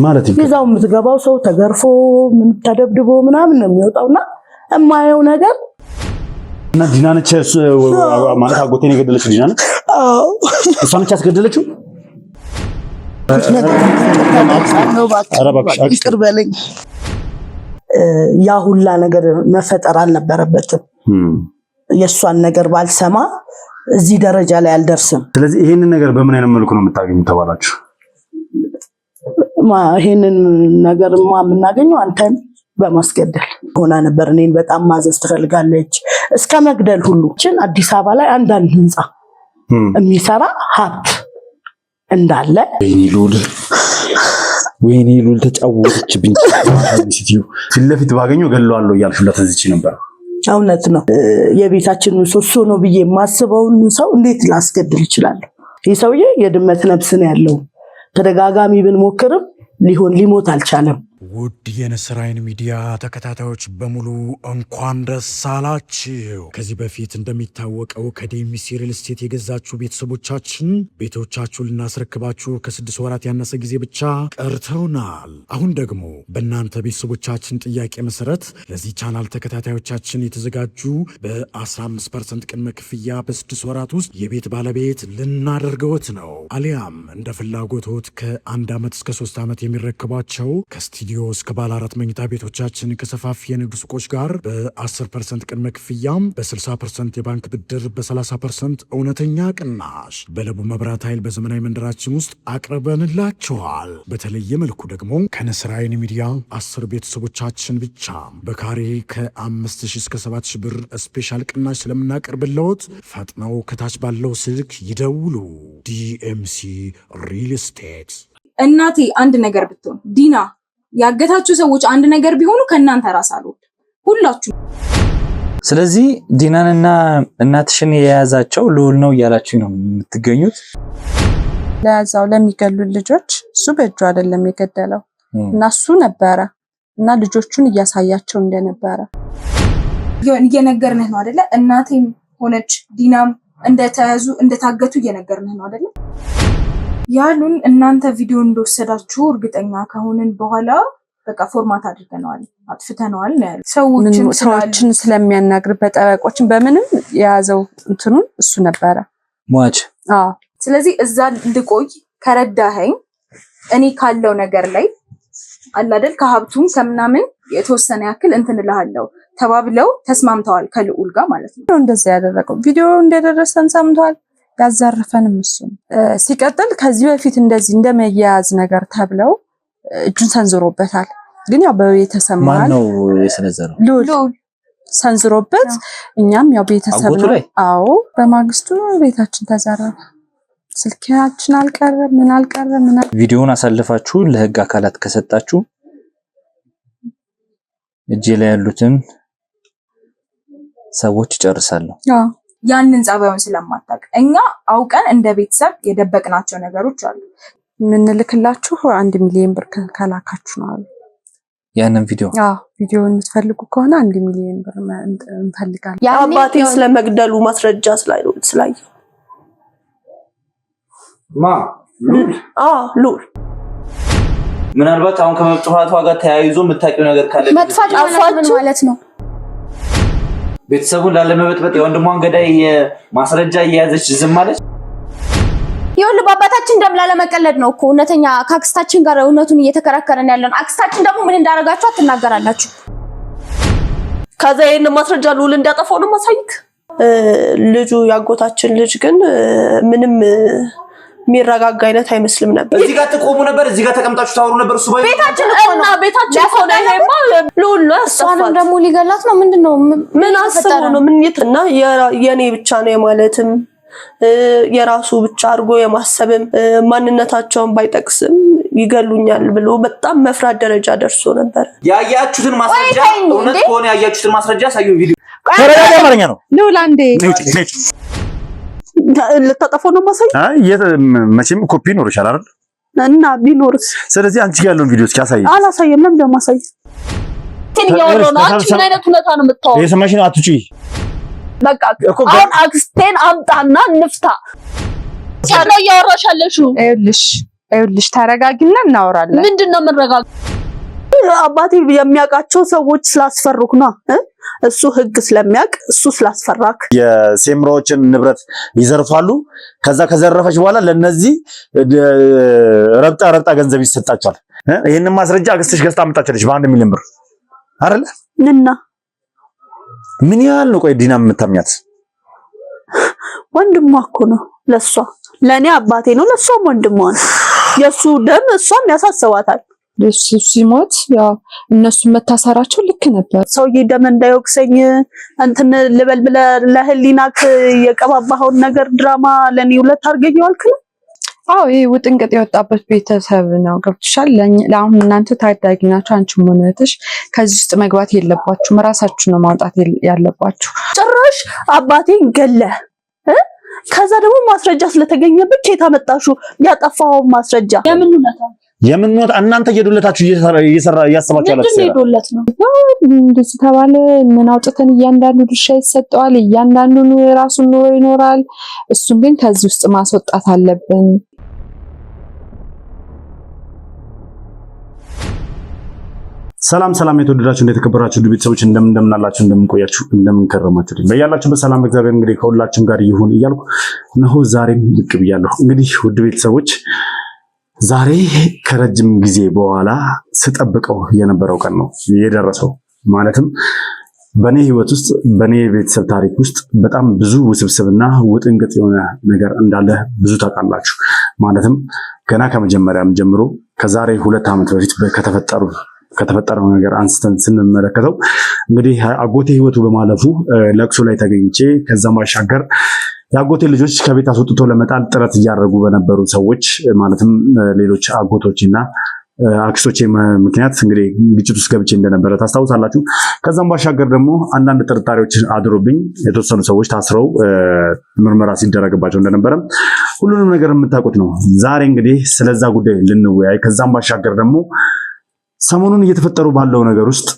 ማለት ይዛው የምትገባው ሰው ተገርፎ ምን ተደብድቦ ምናምን ነው የሚወጣውና እማየው ነገር እና ዲና ነች ማለት አጎቴን የገደለችው ዲና ነች። አዎ እሷ ነች ያስገደለችው። ይቅር በለኝ። ያ ሁላ ነገር መፈጠር አልነበረበትም። የሷን ነገር ባልሰማ እዚህ ደረጃ ላይ አልደርስም። ስለዚህ ይሄንን ነገር በምን አይነት መልኩ ነው የምታገኙ ተባላችሁ? ይሄንን ነገርማ የምናገኘው አንተን በማስገደል ሆና ነበር። እኔን በጣም ማዘዝ ትፈልጋለች እስከ መግደል ሁሉ። አዲስ አበባ ላይ አንዳንድ ህንጻ የሚሰራ ሀብት እንዳለ ወይኔ ሉል ተጫወተችብኝ። ፊት ለፊት ባገኘው ገለዋለሁ እያልሽላት እዚች ነበር። እውነት ነው። የቤታችን ምሰሶ ነው ብዬ የማስበውን ሰው እንዴት ላስገድል እችላለሁ? ይህ ሰውዬ የድመት ነፍስ ነው ያለው። ተደጋጋሚ ብንሞክርም ሊሞት አልቻለም። ውድ የንስር አይን ሚዲያ ተከታታዮች በሙሉ እንኳን ደስ አላችሁ። ከዚህ በፊት እንደሚታወቀው ከዴሚስ ሪል ስቴት የገዛችሁ ቤተሰቦቻችን ቤቶቻችሁን ልናስረክባችሁ ከ6 ወራት ያነሰ ጊዜ ብቻ ቀርተውናል። አሁን ደግሞ በእናንተ ቤተሰቦቻችን ጥያቄ መሰረት ለዚህ ቻናል ተከታታዮቻችን የተዘጋጁ በ15% ቅድመ ክፍያ በ6 ወራት ውስጥ የቤት ባለቤት ልናደርገውት ነው። አሊያም እንደ ፍላጎቶት ከ1 ዓመት እስከ 3 ዓመት የሚረከቧቸው ከስቱዲዮ እስከ ባለ 4 መኝታ ቤቶቻችን ከሰፋፊ የንግድ ሱቆች ጋር በ10% ቅድመ ክፍያም በ60% የባንክ ብድር በ30% እውነተኛ ቅናሽ በለቡ መብራት ኃይል በዘመናዊ መንደራችን ውስጥ አቅርበንላችኋል። በተለየ መልኩ ደግሞ ከንስር አይን ሚዲያ 10 ቤተሰቦቻችን ብቻ በካሬ ከ5000 እስከ 7000 ብር ስፔሻል ቅናሽ ስለምናቀርብልዎት ፈጥነው ከታች ባለው ስልክ ይደውሉ። ዲኤምሲ ሪል ስቴት። እናቴ አንድ ነገር ብትሆን ዲና ያገታችሁ ሰዎች አንድ ነገር ቢሆኑ ከእናንተ ራስ አልወድ ሁላችሁ። ስለዚህ ዲናንና እናትሽን የያዛቸው ልዑል ነው እያላችሁ ነው የምትገኙት? ለያዛው ለሚገሉ ልጆች እሱ በእጁ አይደለም የገደለው እና እሱ ነበረ እና ልጆቹን እያሳያቸው እንደነበረ እየነገርንህ ነው አይደለ? እናቴም ሆነች ዲናም እንደተያዙ እንደታገቱ እየነገርንህ ነው አይደለ? ያሉን እናንተ ቪዲዮ እንደወሰዳችሁ እርግጠኛ ከሆነን በኋላ በቃ ፎርማት አድርገናል አጥፍተናል ነው ያሉት። ሰዎችን ስለሚያናግር በጠበቆችን በምንም የያዘው እንትኑን እሱ ነበረ ሟች። ስለዚህ እዛ እንድቆይ ከረዳኸኝ እኔ ካለው ነገር ላይ አላደል ከሀብቱም ከምናምን የተወሰነ ያክል እንትን እልሃለሁ ተባብለው ተስማምተዋል ከልዑል ጋር ማለት ነው። እንደዛ ያደረገው ቪዲዮ እንደደረሰን ሰምቷል። ያዘርፈንም እሱ ሲቀጥል ከዚህ በፊት እንደዚህ እንደመያዝ ነገር ተብለው እጁን ሰንዝሮበታል። ግን ያው በቤተሰብ ማን ነው የሰነዘረው? ልዑል ሰንዝሮበት እኛም ያው ቤተሰብ ነው። አዎ በማግስቱ ቤታችን ተዘረፈ። ስልካችን አልቀረ ምን አልቀረ ምን። ቪዲዮውን አሳልፋችሁ ለህግ አካላት ከሰጣችሁ እጄ ላይ ያሉትን ሰዎች ይጨርሳሉ። ያንን ጸባዩን ስለማታውቅ እኛ አውቀን እንደ ቤተሰብ የደበቅናቸው ነገሮች አሉ። ምንልክላችሁ 1 ሚሊዮን ብር ከላካችሁ ነው አሉ። ያንን ቪዲዮውን የምትፈልጉ ከሆነ 1 ሚሊዮን ብር እንፈልጋለን። አባቴ ስለመግደሉ ማስረጃ ስላየ ሉል ምናልባት አሁን ከመጥፋቷ ጋር ተያይዞ የምታውቂው ነገር ካለ መጥፋት ማለት ነው። ቤተሰቡን ላለመበጥበጥ የወንድሟን ገዳይ ማስረጃ እየያዘች ዝም ማለት ይሁን በአባታችን ደም ላለመቀለድ ነው እኮ እውነተኛ ካክስታችን ጋር እውነቱን እየተከራከረን ያለን። አክስታችን ደግሞ ምን እንዳረጋችሁ አትናገራላችሁ። ከዛ ይሄን ማስረጃ ልዑል እንዲያጠፋው ነው ማሳይክ። ልጁ ያጎታችን ልጅ ግን ምንም የሚረጋጋ አይነት አይመስልም ነበር። እዚህ ጋር ተቆሙ ነበር፣ እዚህ ጋር ተቀምጣችሁ ታወሩ ነበር። እሱ ቤታችን ሆነ ይሄማ ልዑል ነው። እሷንም ደግሞ ሊገላት ነው። ምንድነው ምን አስበው ነው? ምን የትና የኔ ብቻ ነው የማለትም የራሱ ብቻ አድርጎ የማሰብም ማንነታቸውን ባይጠቅስም ይገሉኛል ብሎ በጣም መፍራት ደረጃ ደርሶ ነበር። ያያችሁትን ማስረጃ እውነት ከሆነ ያያችሁትን ማስረጃ ሳዩ ቪዲዮ ተረጋጋ ማረኛ ነው። ልዑል አንዴ ልታጠፋው ነው ማሳይ? መቼም ኮፒ ይኖርሻል አይደል? እና ቢኖርስ? ስለዚህ አንቺ ያለውን ቪዲዮ እስኪ አሳይ። አላሳየም። ለምን ደማሳይ? ምን አይነት ሁኔታ ነው የምታወራው? የሰማሽ ነው? አትጪ በቃ አሁን አክስቴን አምጣና እንፍታ። ሳላ ያወራሻለሽ። ይኸውልሽ ተረጋጊና እናወራለን። ምንድነው መረጋጋ? አባቴ የሚያውቃቸው ሰዎች ስላስፈሩክ ነው። እሱ ህግ ስለሚያውቅ እሱ ስላስፈራክ የሴምራዎችን ንብረት ይዘርፋሉ። ከዛ ከዘረፈች በኋላ ለነዚህ ረብጣ ገንዘብ ይሰጣቸዋል። ይሄንን ማስረጃ አክስትሽ ገዝታ አምጣችልሽ በ1 ሚሊዮን ብር አይደለ? እና ምን ያህል ነው? ቆይ ዲና የምታምኛት ወንድሟ እኮ ነው ለሷ። ለኔ አባቴ ነው፣ ለሷም ወንድሟ ነው። የሱ ደም እሷም ያሳስባታል። እሱ ሲሞት ያው እነሱ መታሰራቸው ልክ ነበር። ሰውዬ ደም እንዳይወቅሰኝ እንትን ልበል ብለህ ለህሊናክ የቀባባኸውን ነገር ድራማ ለኔ ሁለት አድርገኝ አልክ ነው። አዎ ይሄ ውጥንቅጥ የወጣበት ቤተሰብ ነው። ገብቶሻል? ለአሁን እናንተ ታዳጊ ናችሁ። አንቺም ሆነ እህትሽ ከዚህ ውስጥ መግባት የለባችሁም። ራሳችሁ ነው ማውጣት ያለባችሁ። ጭራሽ አባቴን ገለህ ከዛ ደግሞ ማስረጃ ስለተገኘበት ከየት አመጣሽው? ያጠፋው ማስረጃ የምን ነው? እናንተ እየዶለታችሁ እያሰባችሁ ያላችሁ ምንድን ነው? የዶለት ነው እንደዚህ ተባለ። ምን አውጥተን እያንዳንዱ ድርሻ ይሰጠዋል። እያንዳንዱ ራሱን ኑሮ ይኖራል። እሱን ግን ከዚህ ውስጥ ማስወጣት አለብን። ሰላም የተወደዳችሁ እንደተከበራችሁ ቤተሰቦች እንደምን አላችሁ? እንደምንቆያችሁ እንደምንከረማችሁ በያላችሁ በሰላም እግዚአብሔር እንግዲህ ከሁላችሁም ጋር ይሁን እያልኩ እነሆ ዛሬም ብቅ ብያለሁ። እንግዲህ ውድ ቤተሰቦች ዛሬ ከረጅም ጊዜ በኋላ ስጠብቀው የነበረው ቀን ነው የደረሰው። ማለትም በኔ ህይወት ውስጥ በኔ ቤተሰብ ታሪክ ውስጥ በጣም ብዙ ውስብስብና ውጥንቅጥ የሆነ ነገር እንዳለ ብዙ ታውቃላችሁ። ማለትም ገና ከመጀመሪያም ጀምሮ ከዛሬ 2 ዓመት በፊት ከተፈጠረው ነገር አንስተን ስንመለከተው እንግዲህ አጎቴ ህይወቱ በማለፉ ለቅሶ ላይ ተገኝቼ ከዛም ባሻገር የአጎቴ ልጆች ከቤት አስወጥቶ ለመጣል ጥረት እያደረጉ በነበሩ ሰዎች ማለትም ሌሎች አጎቶችና አክስቶቼ ምክንያት እንግዲህ ግጭት ውስጥ ገብቼ እንደነበረ ታስታውሳላችሁ። ከዛም ባሻገር ደግሞ አንዳንድ ጥርጣሬዎች አድሮብኝ የተወሰኑ ሰዎች ታስረው ምርመራ ሲደረግባቸው እንደነበረ ሁሉንም ነገር የምታውቁት ነው። ዛሬ እንግዲህ ስለዛ ጉዳይ ልንወያይ፣ ከዛም ባሻገር ደግሞ ሰሞኑን እየተፈጠሩ ባለው ነገር ውስጥ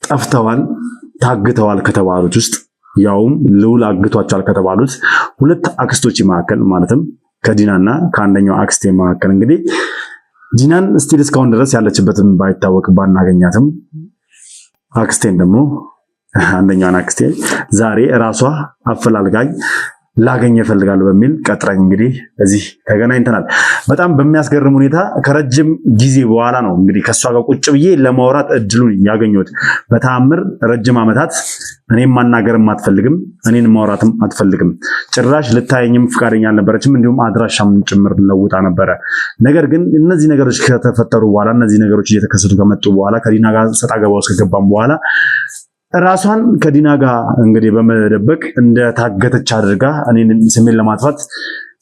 ጠፍተዋል፣ ታግተዋል ከተባሉት ውስጥ ያውም ልዑል አግቷቸዋል ከተባሉት 2 አክስቶች መካከል ማለትም ከዲናና ከአንደኛው አክስቴ መካከል እንግዲህ ዲናን ስቲል እስካሁን ድረስ ያለችበትን ባይታወቅ ባናገኛትም አክስቴን ደግሞ አንደኛዋን አክስቴ ዛሬ ራሷ አፈላልጋኝ ላገኝ እፈልጋለሁ በሚል ቀጥረኝ እንግዲህ እዚህ ተገናኝተናል። በጣም በሚያስገርም ሁኔታ ከረጅም ጊዜ በኋላ ነው እንግዲህ ከሷ ጋር ቁጭ ብዬ ለማውራት እድሉን ያገኘሁት። በተአምር ረጅም ዓመታት እኔም ማናገርም አትፈልግም፣ እኔን ማውራትም አትፈልግም። ጭራሽ ልታየኝም ፍቃደኛ አልነበረችም። እንዲሁም አድራሻም ጭምር ለውጣ ነበረ። ነገር ግን እነዚህ ነገሮች ከተፈጠሩ በኋላ እነዚህ ነገሮች እየተከሰቱ ከመጡ በኋላ ከዲና ጋር ሰጣ ገባ ውስጥ ከገባም በኋላ ራሷን ከዲና ጋር እንግዲህ በመደበቅ እንደታገተች አድርጋ እኔን ስሜን ለማጥፋት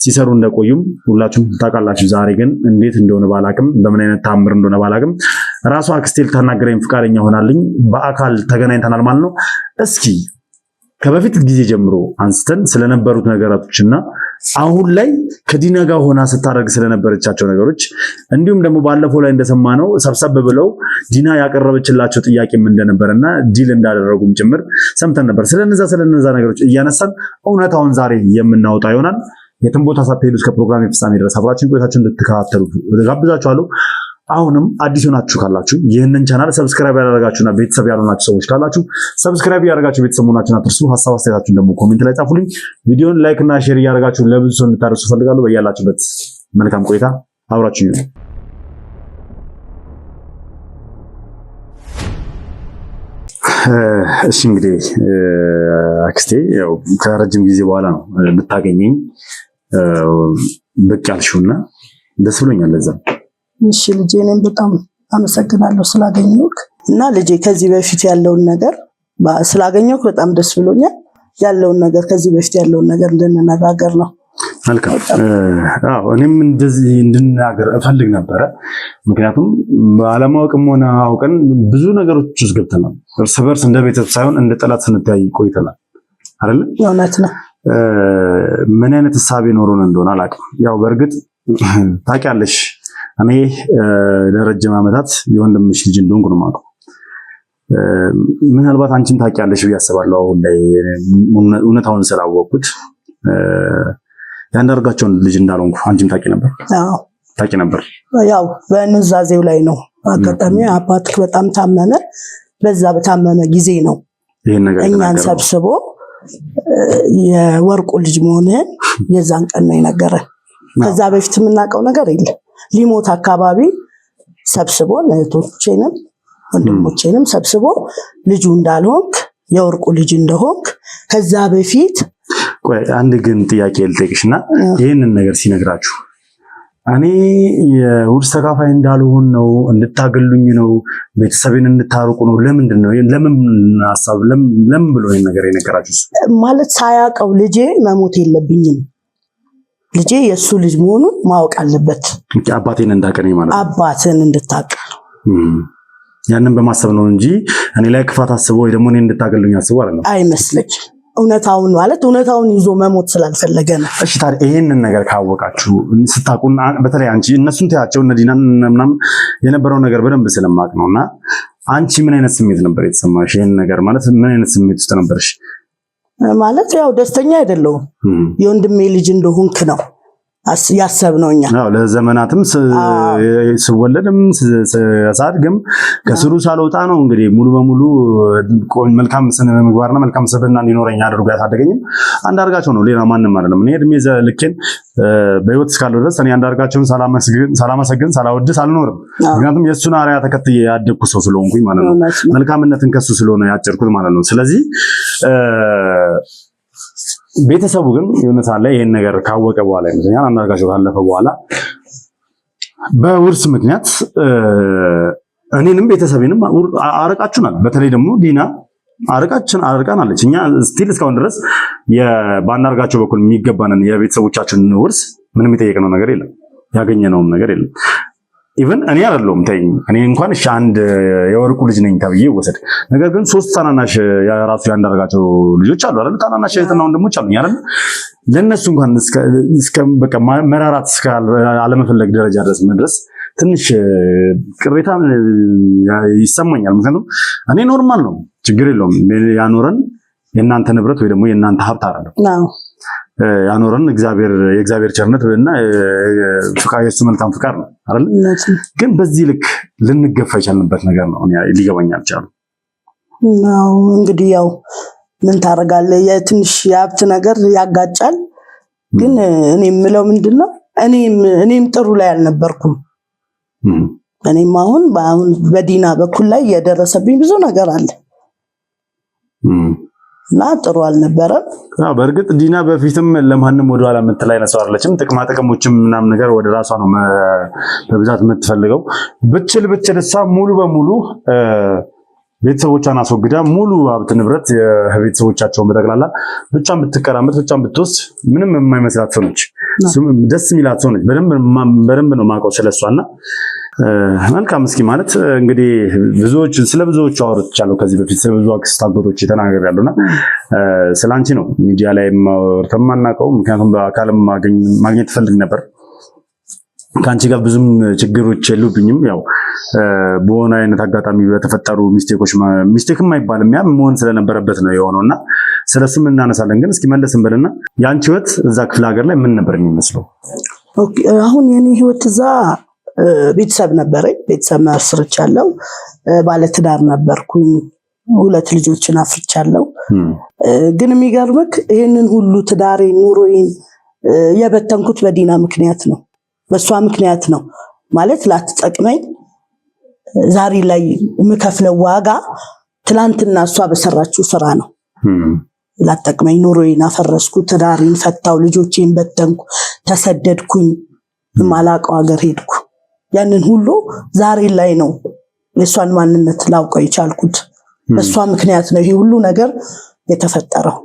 ሲሰሩ እንደቆዩም ሁላችሁም ታውቃላችሁ። ዛሬ ግን እንዴት እንደሆነ ባላቅም፣ በምን አይነት ታምር እንደሆነ ባላቅም ራሷ አክስቴ ልታናገረኝ ፍቃደኛ ሆናልኝ በአካል ተገናኝተናል ማለት ነው። እስኪ ከበፊት ጊዜ ጀምሮ አንስተን ስለነበሩት ነገራቶችና አሁን ላይ ከዲና ጋር ሆና ስታደርግ ስለነበረቻቸው ነገሮች እንዲሁም ደግሞ ባለፈው ላይ እንደሰማነው ሰብሰብ ብለው ዲና ያቀረበችላቸው ጥያቄም እንደነበረና ዲል እንዳደረጉም ጭምር ሰምተን ነበር። ስለነዛ ነገሮች እያነሳን እውነታውን ዛሬ የምናወጣ ይሆናል። የትም ቦታ ሳትሄዱ እስከ ፕሮግራም ፍጻሜ ድረስ አብራችሁን ቆይታችሁ እንድትከታተሉ ጋብዛችኋለሁ። አሁንም አዲስ ሆናችሁ ካላችሁ ይህንን ቻናል ሰብስክራይብ ያደረጋችሁና ቤተሰብ ያልሆናችሁ ሰዎች ካላችሁ ሰብስክራይብ ያደረጋችሁ ቤተሰብ መሆናችሁን አትርሱ። ሀሳብ አስተያየታችሁን ደግሞ ኮሜንት ላይ ጻፉልኝ። ቪዲዮን ላይክ እና ሼር እያደረጋችሁ ለብዙ ሰው እንድታደርሱ ፈልጋለሁ። በያላችሁበት መልካም ቆይታ አብራችሁ ይሁን። እሺ እንግዲህ አክስቴ ያው ከረጅም ጊዜ በኋላ ነው ልታገኘኝ ብቅ ያልሽውና ደስ ብሎኛል። ለዛ እሺ ልጄ እኔም በጣም አመሰግናለሁ ስላገኘሁክ እና ልጄ ከዚህ በፊት ያለውን ነገር ስላገኘሁክ በጣም ደስ ብሎኛል። ያለውን ነገር ከዚህ በፊት ያለውን ነገር እንድንነጋገር ነው። መልካም። እኔም እንደዚህ እንድንናገር እፈልግ ነበረ። ምክንያቱም ባለማወቅም ሆነ አውቀን ብዙ ነገሮች ውስጥ ገብተናል። እርስ በርስ እንደ ቤተሰብ ሳይሆን እንደ ጠላት ስንታይ ቆይተናል አይደል? እውነት ነው። ምን አይነት ሐሳብ ኖሮን እንደሆነ አላውቅም። ያው በእርግጥ ታውቂያለሽ እኔ ለረጅም ዓመታት የወንድምሽ ልጅ እንደሆንኩ ነው የማውቀው። ምናልባት አንቺም ታውቂያለሽ ብዬ አስባለሁ። አሁን ላይ እውነታውን ስላወቅኩት ያንዳርጋቸውን ልጅ እንዳልሆንኩ አንቺም ታውቂ ነበር? አዎ ታውቂ ነበር። ያው በንዛዜው ላይ ነው። አጋጣሚ አባትህ በጣም ታመመ። በዛ በታመመ ጊዜ ነው ይሄን ነገር እኛን ሰብስቦ የወርቁ ልጅ መሆንህን የዛን ቀን ነው የነገረን። ከዛ በፊት የምናውቀው ነገር የለም። ሊሞት አካባቢ ሰብስቦ እህቶቼንም ወንድሞቼንም ሰብስቦ ልጁ እንዳልሆንክ የወርቁ ልጅ እንደሆንክ ከዛ በፊት ቆይ አንድ ግን ጥያቄ ልጠይቅሽና ይሄንን ነገር ሲነግራችሁ እኔ የውርስ ተካፋይ እንዳልሆን ነው እንድታገሉኝ ነው ቤተሰቤን እንድታርቁ ነው ለምንድን ነው ለምን ሐሳብ ለምን ብሎ ይሄን ነገር የነገራችሁ? ማለት ሳያውቀው ልጄ መሞት የለብኝም ልጄ የሱ ልጅ መሆኑን ማወቅ አለበት። አባቴን እንዳቀነኝ ማለት ነው። አባትን እንድታቀ ያንን በማሰብ ነው እንጂ እኔ ላይ ክፋት አስበው ወይ ደግሞ እኔ እንድታገሉኝ አስበው አይደለም። አይመስልም። እውነታውን ማለት እውነታውን ይዞ መሞት ስላልፈለገ ነው። እሺ ታዲያ ይሄንን ነገር ካወቃችሁ ስታቁን በተለይ አንቺ እነሱን ታያቸው እነ ዲናን ምናምን የነበረው ነገር በደንብ ስለማቅ ነውና አንቺ ምን አይነት ስሜት ነበር የተሰማሽ? ይሄን ነገር ማለት ምን አይነት ስሜት ውስጥ ነበርሽ? ማለት ያው ደስተኛ አይደለሁም። የወንድሜ ልጅ እንደሆንክ ነው ያሰብነው እኛ። አዎ ለዘመናትም ስወለድም ሳድግም ከስሩ ሳልወጣ ነው እንግዲህ ሙሉ በሙሉ መልካም ስነ ምግባርና መልካም ስብዕና እንዲኖረኝ አድርጎ ያሳደገኝም አንዳርጋቸው ነው። ሌላ ማንም አይደለም። እኔ እድሜ ልኬን በህይወት እስካለሁ ድረስ እኔ አንዳርጋቸውን ሳላመሰግን ሳላወድስ አልኖርም። ምክንያቱም የእሱን አርአያ ተከትዬ ያደግኩ ሰው ስለሆንኩኝ ማለት ነው። መልካምነትን ከሱ ስለሆነ ያጨርኩት ማለት ነው። ስለዚህ ቤተሰቡ ግን የሆነ ሰዓት ላይ ይሄን ነገር ካወቀ በኋላ ይመስለኛል አንዳርጋቸው ካለፈ በኋላ በውርስ ምክንያት እኔንም ቤተሰቤንም አረቃችሁናል። በተለይ ደግሞ ዲና አርቃናለች። እኛ ስቲል እስካሁን ድረስ በአንዳርጋቸው በኩል የሚገባንን የቤተሰቦቻችንን ውርስ ምንም የጠየቅነው ነገር የለም፣ ያገኘነውም ነገር የለም። ኢቨን እኔ አይደለሁም ተይኝ እኔ እንኳን እሺ አንድ የወርቁ ልጅ ነኝ ተብዬ ወሰድ። ነገር ግን ሶስት ታናናሽ የራሱ ያንዳርጋቸው ልጆች አሉ አይደል? ታናናሽ እህትና ወንድሞች አሉኝ አይደል? ለነሱ እንኳን እስከ በቃ መራራት እስከ አለመፈለግ ደረጃ ድረስ መድረስ ትንሽ ቅሬታ ይሰማኛል። ምክንያቱም እኔ ኖርማል ነው፣ ችግር የለውም። ያኖረን የእናንተ ንብረት ወይ ደግሞ የእናንተ ሀብት አይደለም። ያኖረን የእግዚአብሔር ቸርነት እና ፍቃድ የሱ መልካም ፍቃድ ነው አይደል? ግን በዚህ ልክ ልንገፋ የቻልንበት ነገር ነው ሊገባኝ አልቻለም። ነው እንግዲህ ያው ምን ታደርጋለህ? የትንሽ የሀብት ነገር ያጋጫል። ግን እኔ የምለው ምንድነው እኔም ጥሩ ላይ አልነበርኩም። እኔም አሁን በዲና በኩል ላይ የደረሰብኝ ብዙ ነገር አለ እና ጥሩ አልነበረም። በእርግጥ ዲና በፊትም ለማንም ወደኋላ የምትል አይነት ሰው አይደለችም። ጥቅማ ጥቅሞችም ምናምን ነገር ወደ ራሷ ነው በብዛት የምትፈልገው። ብችል እሷ ሙሉ በሙሉ ቤተሰቦቿን አስወግዳ ሙሉ ሀብት ንብረት የቤተሰቦቻቸውን በጠቅላላ ብቻን ብትቀራመጥ ብቻን ብትወስድ ምንም የማይመስላት ሰው ነች። ደስ የሚላት ሰው ነች። በደንብ ነው የማውቀው ስለሷና መልካም። እስኪ ማለት እንግዲህ ስለ ብዙዎቹ አውርቻለሁ ከዚህ በፊት ስለ ብዙ አክስት አጎቶች ተናግሬያለሁና ስላንቺ ነው ሚዲያ ላይ ማውርተም ማናውቀው። ምክንያቱም በአካልም ማግኘት ፈልግ ነበር። ከአንቺ ጋር ብዙም ችግሮች የሉብኝም። ያው በሆነ አይነት አጋጣሚ በተፈጠሩ ሚስቴክም አይባልም ያ መሆን ስለነበረበት ነው የሆነውና ስለሱም እናነሳለን። ግን እስኪ መለስን በልና የአንቺ ህይወት እዛ ክፍለ ሀገር ላይ ምን ነበር የሚመስለው? አሁን የኔ ህይወት እዛ ቤተሰብ ነበረኝ። ቤተሰብ መስርቻለሁ። ባለትዳር ነበርኩኝ። 2 ልጆችን አፍርቻለሁ። ግን የሚገርምክ ይህንን ሁሉ ትዳሬ ኑሮዬን የበተንኩት በዲና ምክንያት ነው። በሷ ምክንያት ነው ማለት ላትጠቅመኝ ዛሬ ላይ የምከፍለው ዋጋ ትላንትና እሷ በሰራችው ስራ ነው። ላትጠቅመኝ ኑሮዬን አፈረስኩ፣ ትዳሬን ፈታው፣ ልጆቼን በተንኩ፣ ተሰደድኩኝ፣ ማላውቀው ሀገር ሄድኩ። ያንን ሁሉ ዛሬ ላይ ነው የሷን ማንነት ላውቀው የቻልኩት። በሷ ምክንያት ነው ይሄ ሁሉ ነገር የተፈጠረው።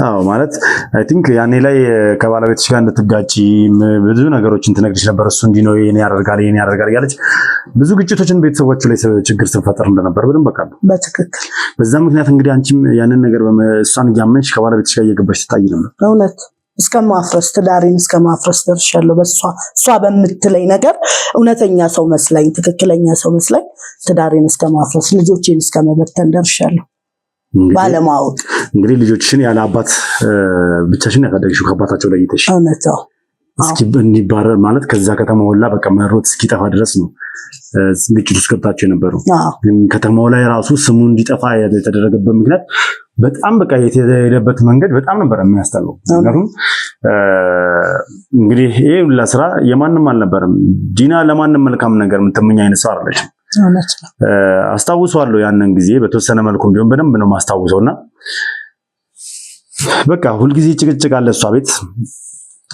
አዎ ማለት አይ ቲንክ ያኔ ላይ ከባለቤትሽ ጋር እንድትጋጪ ብዙ ነገሮችን ትነግርሽ ነበር። እሱ እንዲህ ነው የኔ ያደርጋል እያለች ብዙ ግጭቶችን ቤተሰቦቹ ላይ ችግር ስትፈጠር እንደነበር በደንብ በቃሉ። በትክክል በዛ ምክንያት እንግዲህ አንቺም ያንን ነገር እሷን እያመንሽ ከባለቤትሽ ጋር እየገባሽ ትታይ ነበር። እውነት እስከማፍረስ ትዳሬን እስከማፍረስ ደርሻለሁ። እሷ በምትለኝ ነገር እውነተኛ ሰው መስላኝ ትክክለኛ ሰው መስላኝ ትዳሬን እስከማፍረስ ልጆቼን እስከመበተን ደርሻለሁ ባለማወቅ። እንግዲህ ልጆችሽን ያለ አባት ብቻሽን ያሳደግሽው ከአባታቸው ለይተሽ እውነት ነው። እስኪ እንዲባረር ማለት ከዛ ከተማ ወላ በቃ መሮት እስኪጠፋ ድረስ ነው ግጭት ውስጥ ገብታችሁ የነበረው። ግን ከተማው ላይ ራሱ ስሙ እንዲጠፋ የተደረገበት ምክንያት በጣም በቃ የተሄደበት መንገድ በጣም ነበር የሚያስጠላው። ምክንያቱም እንግዲህ ይሄ ሁላ ስራ የማንም አልነበረም። ዲና ለማንም መልካም ነገር የምትመኝ አይነት ሰው አይደለችም። አስታውሰዋለሁ ያንን ጊዜ በተወሰነ መልኩም ቢሆን በደንብ ነው ማስታውሰውና በቃ ሁልጊዜ ጭቅጭቅ አለ እሷ ቤት።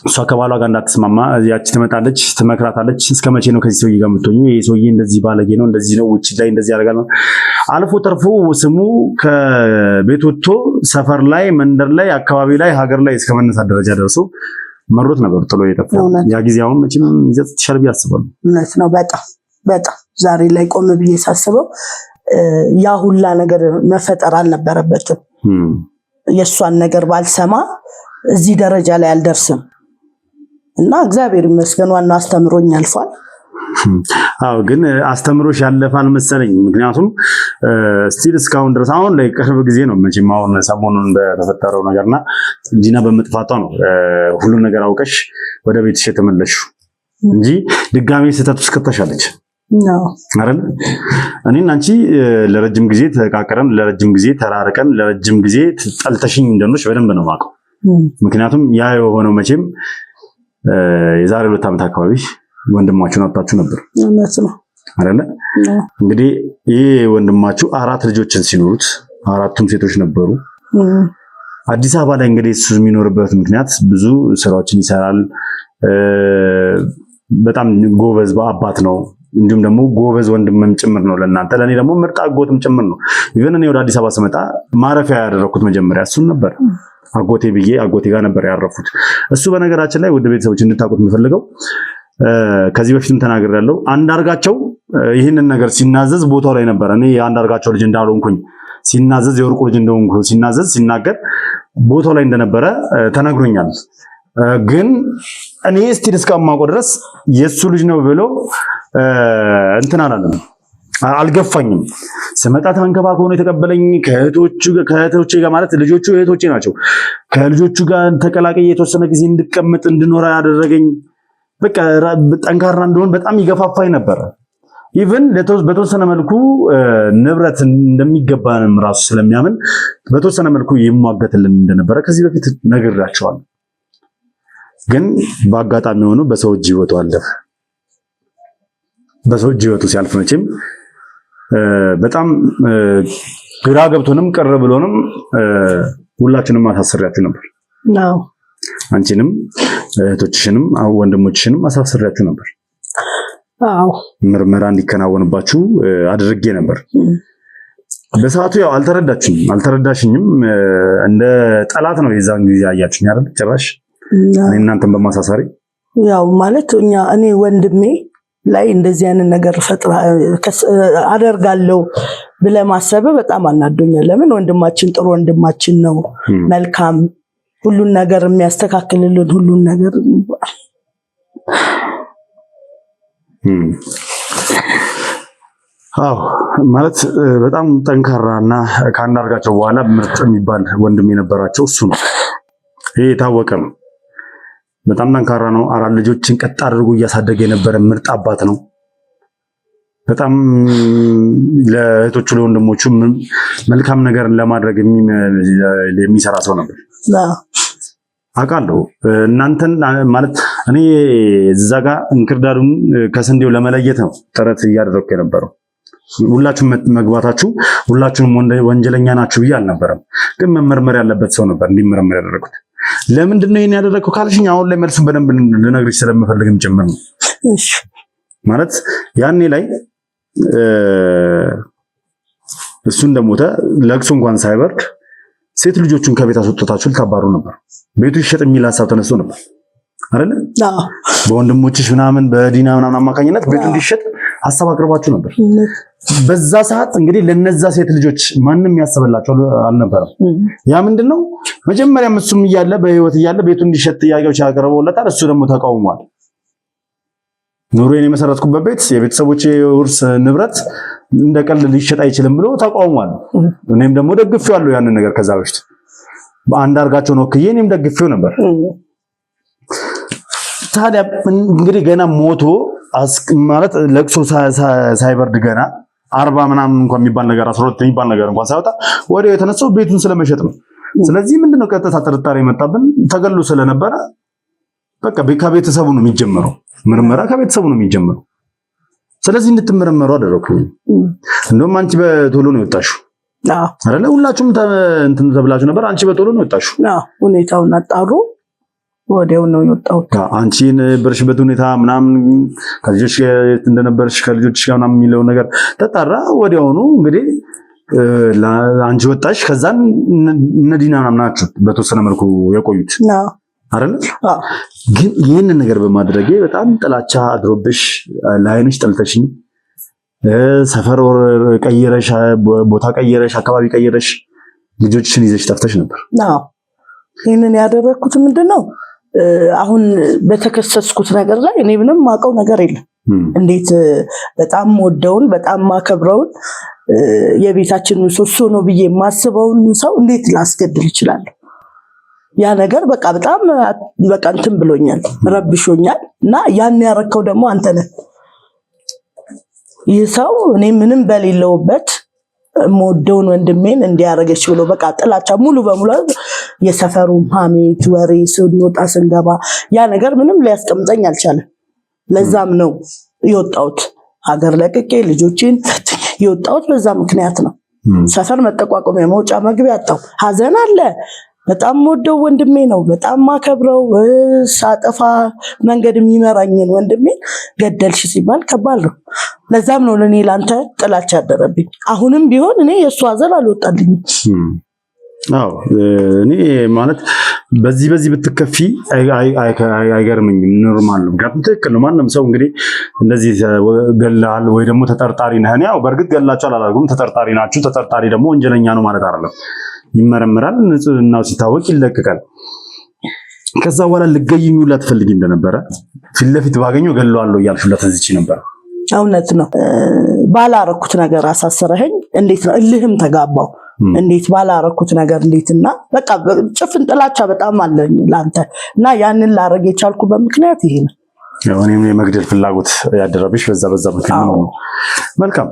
እሷ ከባሏ ጋር እንዳትስማማ ያቺ ትመጣለች፣ ትመክራታለች። እስከ መቼ ነው ከዚህ ሰውዬ ጋር የምትሆኚ? ይሄ ሰውዬ እንደዚህ ባለጌ ነው፣ እንደዚህ ነው፣ ውጭ ላይ እንደዚህ ያደርጋል። አልፎ ተርፎ ስሙ ከቤት ወጥቶ ሰፈር ላይ፣ መንደር ላይ፣ አካባቢ ላይ፣ ሀገር ላይ እስከ መነሳት ደረጃ ደርሶ መሮት ነበር ጥሎ የጠፋው። ያ ጊዜ አሁን መቼም ይዘጥሻል ብዬ አስባለሁ። እውነት ነው። በጣም ዛሬ ላይ ቆም ብዬ ሳስበው ያ ሁላ ነገር መፈጠር አልነበረበትም። የእሷን ነገር ባልሰማ እዚህ ደረጃ ላይ አልደርስም እና እግዚአብሔር ይመስገን ዋናው አስተምሮኝ አልፏል። አዎ ግን አስተምሮሽ ያለፋል መሰለኝ። ምክንያቱም ስቲል እስካሁን ድረስ አሁን ላይ ቅርብ ጊዜ ነው መቼም አሁን ሰሞኑን በተፈጠረው ነገርና ዲና በመጥፋቷ ነው ሁሉን ነገር አውቀሽ ወደ ቤትሽ የተመለስሽው እንጂ ድጋሜ ስህተት ውስጥ ከተሻለች አይደል? እኔና አንቺ ለረጅም ጊዜ ተቃቀረን፣ ለረጅም ጊዜ ተራርቀን፣ ለረጅም ጊዜ ጠልተሽኝ እንደሆነሽ በደንብ ነው የማውቀው። ምክንያቱም ያ የሆነው መቼም የዛሬ 2 ዓመት አካባቢ ወንድማችሁን አጣችሁ ነበር አይደለ? እንግዲህ ይሄ ወንድማችሁ 4 ልጆችን ሲኖሩት 4ቱም ሴቶች ነበሩ። አዲስ አበባ ላይ እንግዲህ እሱ የሚኖርበት ምክንያት ብዙ ስራዎችን ይሰራል። በጣም ጎበዝ አባት ነው። እንዲሁም ደግሞ ጎበዝ ወንድምም ጭምር ነው ለእናንተ፣ ለእኔ ደግሞ ምርጥ አጎትም ጭምር ነው። ኢቨን እኔ ወደ አዲስ አበባ ስመጣ ማረፊያ ያደረኩት መጀመሪያ እሱን ነበር። አጎቴ ብዬ አጎቴ ጋር ነበር ያረፉት። እሱ በነገራችን ላይ ወደ ቤተሰቦች እንድታውቁት የምፈልገው ከዚህ በፊትም ተናግሬያለሁ። አንዳርጋቸው ይህንን ነገር ሲናዘዝ ቦታው ላይ ነበር። እኔ የአንዳርጋቸው ልጅ እንዳልሆንኩኝ ሲናዘዝ፣ የወርቁ ልጅ እንደሆንኩ ሲናዘዝ ሲናገር ቦታው ላይ እንደነበረ ተነግሮኛል። ግን እኔ ስቲል እስከማውቀው ድረስ የሱ ልጅ ነው ብሎ እንትን አላለም፣ አልገፋኝም። ስመጣ ተንከባክቦ ነው የተቀበለኝ። ከእህቶቼ ጋር ማለት ልጆቹ እህቶቼ ናቸው። ከልጆቹ ጋር ተቀላቀየ የተወሰነ ጊዜ እንድቀመጥ እንድኖር ያደረገኝ በቃ ጠንካራ እንደሆን በጣም ይገፋፋኝ ነበረ። ኢቭን በተወሰነ መልኩ ንብረት እንደሚገባንም ራሱ ስለሚያምን በተወሰነ መልኩ ይሟገትልን እንደነበረ ከዚህ በፊት ነግራቸዋለሁ። ግን በአጋጣሚ ሆኖ በሰው እጅ ህይወቱ አለፈ። በሰው እጅ ህይወቱ ሲያልፍ መቼም በጣም ግራ ገብቶንም ቅር ብሎንም ሁላችንም አሳስሬያችሁ ነበር። አንቺንም እህቶችሽንም ወንድሞችሽንም አሳስሬያችሁ ነበር። ምርመራ እንዲከናወንባችሁ አድርጌ ነበር። በሰዓቱ ያው አልተረዳሽኝም። እንደ ጠላት ነው የዛን ጊዜ አያችሁኝ አይደል? ጭራሽ እናንተን በማሳሳሪ ያው ማለት እኔ ወንድሜ ላይ እንደዚህ አይነት ነገር አደርጋለሁ ብለህ ማሰብ በጣም አናዶኛል። ለምን ወንድማችን ጥሩ ወንድማችን ነው፣ መልካም ሁሉን ነገር የሚያስተካክልልን ሁሉን ነገር አዎ ማለት በጣም ጠንካራና ከአንዳርጋቸው በኋላ ምርጥ የሚባል ወንድም የነበራቸው እሱ ነው። ይሄ የታወቀ ነው። በጣም ጠንካራ ነው። 4 ልጆችን ቀጥ አድርጎ እያሳደገ የነበረ ምርጥ አባት ነው። በጣም ለእህቶቹ ለወንድሞቹ መልካም ነገር ለማድረግ የሚሰራ ሰው ነበር። አውቃለሁ። እናንተን ማለት እኔ እዛ ጋር እንክርዳዱን ከስንዴው ለመለየት ነው ጥረት እያደረኩ የነበረው። ሁላችሁም መግባታችሁ ሁላችሁም ወንጀለኛ ናችሁ ብዬ አልነበረም፣ ግን መመርመር ያለበት ሰው ነበር እንዲመረመር ያደረኩት። ለምንድን ነው ይሄን ያደረኩት ካልሽኝ አሁን ላይ መልሱን በደንብ ልነግርሽ ስለምፈልግም ጭምር ነው። እሺ ማለት ያኔ ላይ እሱ እንደሞተ ለቅሶ እንኳን ሳይበርድ ሴት ልጆቹን ከቤት አስወጥታችሁ ልታባሩ ነበር። ቤቱ ይሸጥ የሚል ሀሳብ ተነስቶ ነበር አይደል? በወንድሞችሽ ምናምን በዲና ምናምን አማካኝነት ቤቱ እንዲሸጥ ሀሳብ አቅርባችሁ ነበር። በዛ ሰዓት እንግዲህ ለነዛ ሴት ልጆች ማንም ያሰበላቸው አልነበረም። ያ ምንድነው መጀመሪያም እሱም እያለ በህይወት እያለ ቤቱ እንዲሸጥ ጥያቄዎች ያቀርበውለታል። እሱ ደግሞ ተቃውሟል። ኑሮዬን የመሰረትኩበት ቤት የቤተሰቦቼ ውርስ ንብረት እንደ ቀልድ ሊሸጥ አይችልም ብሎ ተቃውሟል። እኔም ደግሞ ደግፌዋለሁ ያንን ነገር። ከዛ በፊት በአንዳርጋቸው ነው ከየኔም እኔም ደግፌው ነበር። ታዲያ እንግዲህ ገና ሞቶ ማለት ለቅሶ ሳይበርድ ገና 40 ምናምን እንኳን የሚባል ነገር 12 የሚባል ነገር እንኳን ሳይወጣ ወዲያው የተነሳው ቤቱን ስለመሸጥ ነው። ስለዚህ ምንድነው ቀጥታ ጥርጣሬ የመጣብን ተገሎ ስለነበረ በቃ ከቤተሰቡ ነው የሚጀምረው። ምርመራ ከቤተሰቡ ነው የሚጀምረው። ስለዚህ እንድትመረመሩ አደረኩኝ። እንደውም አንቺ በቶሎ ነው የወጣሽው አይደለ? ሁላችሁም እንትን ተብላችሁ ነበር። አንቺ በቶሎ ነው የወጣሽው። ሁኔታውን አጣሩ። ወዲያው ነው የወጣሁት። አንቺ ነበርሽበት ሁኔታ ምናምን ከልጆች እንደነበርሽ ከልጆች ጋር ምናምን የሚለው ነገር ተጣራ። ወዲያውኑ እንግዲህ አንቺ ወጣሽ። ከዛን እነ ዲና ምናምን ናችሁ በተወሰነ መልኩ የቆዩት አይደለ? ግን ይህንን ነገር በማድረጌ በጣም ጥላቻ አድሮብሽ ለዓይንሽ ጠልተሽኝ ሰፈር ቀይረሽ ቦታ ቀይረሽ አካባቢ ቀይረሽ ልጆችሽን ይዘሽ ጠፍተሽ ነበር። ይህንን ያደረኩት ምንድነው አሁን በተከሰስኩት ነገር ላይ እኔ ምንም ማውቀው ነገር የለም። እንዴት በጣም ወደውን በጣም ማከብረውን የቤታችን ምሰሶ ነው ብዬ የማስበውን ሰው እንዴት ላስገድል ይችላል? ያ ነገር በቃ በጣም በቃ እንትን ብሎኛል፣ ረብሾኛል። እና ያን ያረከው ደግሞ አንተ ነህ። ይህ ሰው እኔ ምንም በሌለውበት ሞደውን ወንድሜን እንዲያረገች ብሎ በቃ ጥላቻ ሙሉ በሙሉ የሰፈሩ ሐሜት ወሬ ስንወጣ ስንገባ ያ ነገር ምንም ሊያስቀምጠኝ አልቻለም። ለዛም ነው የወጣሁት ሀገር ለቅቄ ልጆችን የወጣሁት በዛ ምክንያት ነው። ሰፈር መጠቋቋሚያ መውጫ መግቢያ አጣሁ። ሀዘን አለ። በጣም ወደው ወንድሜ ነው፣ በጣም ማከብረው፣ ሳጠፋ መንገድ የሚመራኝን ወንድሜን ገደልሽ ሲባል ከባድ ነው። ለዛም ነው ለኔ ላንተ ጥላቻ ያደረብኝ። አሁንም ቢሆን እኔ የሱ ሀዘን አልወጣልኝም። እኔ ማለት በዚህ ብትከፊ አይገርምኝም፣ ኖርማል ነው። ምክንያቱም ትክክል ነው። ማንም ሰው እንግዲህ እንደዚህ ገላል ወይ ደግሞ ተጠርጣሪ ነህ። ያው በእርግጥ ገላችሁ አላደረጉም፣ ተጠርጣሪ ናችሁ። ተጠርጣሪ ደግሞ ወንጀለኛ ነው ማለት አይደለም። ይመረመራል፣ ንጽህናው ሲታወቅ ይለቀቃል። ከዛ በኋላ ልገይኙ ላትፈልጊ እንደነበረ ፊት ለፊት ባገኘው ገለዋለሁ እያልሽለት እዚች ነበር። እውነት ነው። ባላረኩት ነገር አሳሰረኸኝ። እንዴት ነው እልህም ተጋባው። እንዴት ባላረኩት ነገር እንዴትና በቃ ጭፍን ጥላቻ በጣም አለኝ ላንተ እና ያንን ላረግ የቻልኩ በምክንያት ይሄ ነው። እኔም የመግደል ፍላጎት ያደረብሽ በዛ ምክንያት ነው። መልካም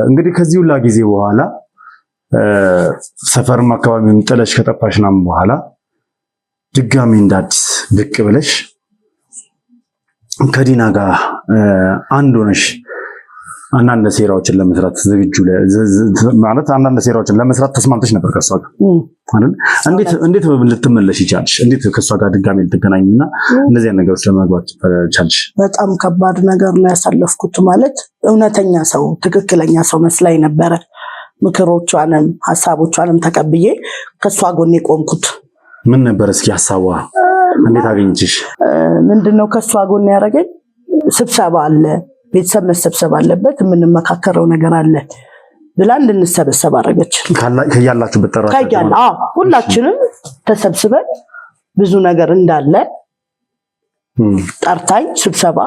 እንግዲህ ከዚህ ሁላ ጊዜ በኋላ ሰፈርም አካባቢውን ጥለሽ ከጠፋሽናም በኋላ ድጋሚ እንዳዲስ ብቅ ብለሽ ከዲና ጋር አንድ ሆነሽ አንዳንድ ሴራዎችን ለመስራት ዝግጁ ማለት አንዳንድ ሴራዎችን ለመስራት ተስማምተሽ ነበር ከሷ ጋር አይደል? እንዴት ልትመለሽ ይቻልሽ? እንዴት ከሷ ጋር ድጋሚ ልትገናኝና እንደዚህ ነገሮች ለማግባት ቻልሽ? በጣም ከባድ ነገር ነው ያሳለፍኩት። ማለት እውነተኛ ሰው ትክክለኛ ሰው መስላኝ ነበረ። ምክሮቿንም ሐሳቦቿንም ተቀብዬ ከሷ ጎን ቆምኩት። ምን ነበር እስኪ ሐሳቧ? እንዴት አገኘችሽ? ምንድነው ከሷ ጎን ያደረገኝ? ስብሰባ አለ፣ ቤተሰብ መሰብሰብ አለበት፣ የምንመካከረው ነገር አለ ብላ እንድንሰበሰብ አደረገች። ከያላችሁበት ጠራችሁ? ሁላችንም ተሰብስበን ብዙ ነገር እንዳለ ጠርታኝ ስብሰባ።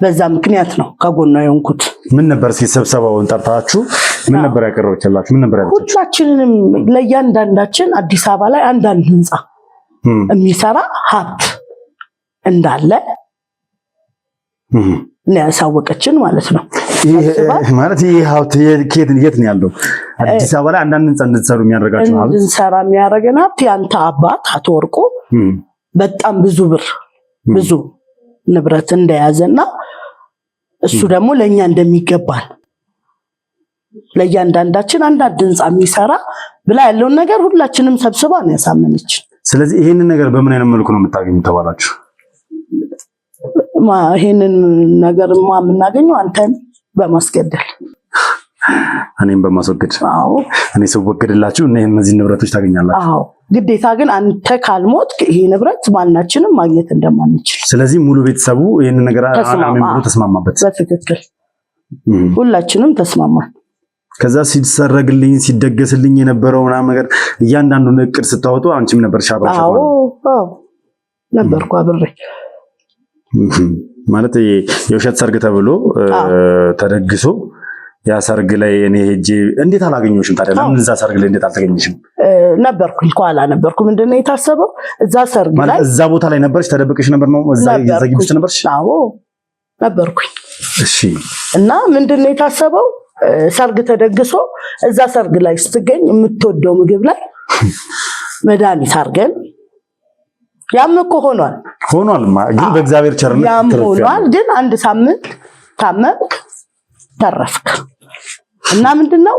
በዛ ምክንያት ነው ከጎኗ የሆንኩት። ምን ነበር እስኪ ስብሰባውን ጠርታችሁ ምን ነበር ያቀረበችላችሁ? ምን ነበር ያለችው? ሁላችንንም ለእያንዳንዳችን አዲስ አበባ ላይ አንዳንድ ህንፃ የሚሰራ ሀብት እንዳለ ነው ያሳወቀችን ማለት ነው። ማለት ይሄ ሀብት የት ነው ያለው? አዲስ አበባ ላይ አንዳንድ ህንፃ እንድትሰሩ የሚያደርጋችሁ ሀብት እንድንሰራ የሚያደርገን ሀብት ያንተ አባት አቶ ወርቁ በጣም ብዙ ብር ብዙ ንብረት እንደያዘና እሱ ደግሞ ለኛ እንደሚገባን ለእያንዳንዳችን አንዳንድ ህንፃ የሚሰራ ብላ ያለውን ነገር ሁላችንም ሰብስባ ነው ያሳመነችን። ስለዚህ ይሄንን ነገር በምን አይነት መልኩ ነው የምታገኙት ተባላችሁ? ይሄንን ነገርማ የምናገኘው አንተን በማስገደል እኔም በማስወገድ አዎ እኔ ስወገድላችሁ እነዚህ ንብረቶች ታገኛላችሁ። አዎ ግዴታ ግን አንተ ካልሞት ይሄ ንብረት ማናችንም ማግኘት እንደማንችል። ስለዚህ ሙሉ ቤተሰቡ ይሄን ነገር አሜን ብሎ ተስማማበት። በትክክል ሁላችንም ተስማማን። ከዛ ሲሰረግልኝ ሲደገስልኝ የነበረው ምናምን ነገር እያንዳንዱን እቅድ ስታወጡ አንቺም ነበር ሻብራሽ? አዎ ነበርኩ አብሬ። ማለት የውሸት ሰርግ ተብሎ ተደግሶ ያ ሰርግ ላይ እኔ ሄጄ እንዴት አላገኘሁሽም ታዲያ? ለምን እዛ ሰርግ ላይ እንዴት አልተገኘሽም? ነበርኩኝ ኋላ ነበርኩ። ምንድነው የታሰበው እዛ ሰርግ ላይ ማለት እዛ ቦታ ላይ ነበርሽ? ተደብቀሽ ነበር ነው እዛ ግቢ ውስጥ ነበርሽ? አዎ ነበርኩኝ። እሺ። እና ምንድነው የታሰበው ሰርግ ተደግሶ እዛ ሰርግ ላይ ስትገኝ የምትወደው ምግብ ላይ መድኃኒት አድርገን ያም እኮ ሆኗል ግን በእግዚአብሔር ቸርነት ያም ሆኗል። ግን አንድ ሳምንት ታመምክ ተረፍክ። እና ምንድነው